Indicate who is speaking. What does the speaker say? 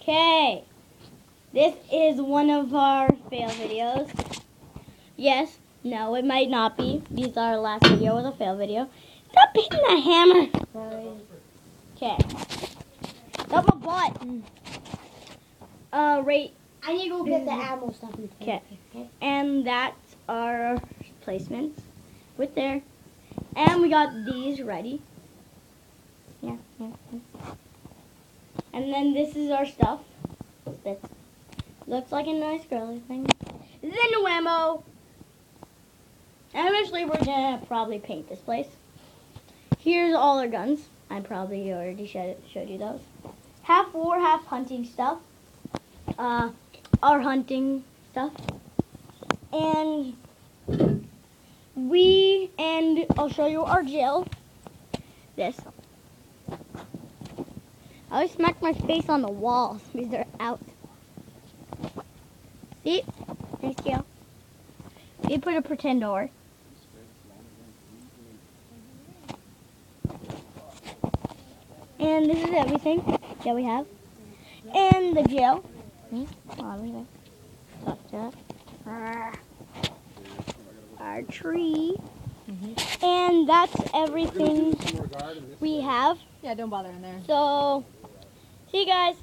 Speaker 1: Okay, this is one of our fail videos. Yes, no, it might not be. These are our last video was a fail video. Stop hitting the hammer. Okay. Stop my butt. Right.
Speaker 2: I need to go get the ammo stuff.
Speaker 1: Okay. And that's our placements with there. And we got these ready. Yeah. And then this is our stuff. That looks like a nice girly thing. Then the ammo. And eventually we're gonna probably paint this place. Here's all our guns. I probably already showed you those. Half war, half hunting stuff. Our hunting stuff. And I'll show you our jail. This. I always smack my face on the walls because they're out. See? Nice jail. You put a pretend door. And this is everything that we have. And the jail. Our tree. And that's everything we have.
Speaker 3: Yeah, don't bother in there.
Speaker 1: So, see you guys.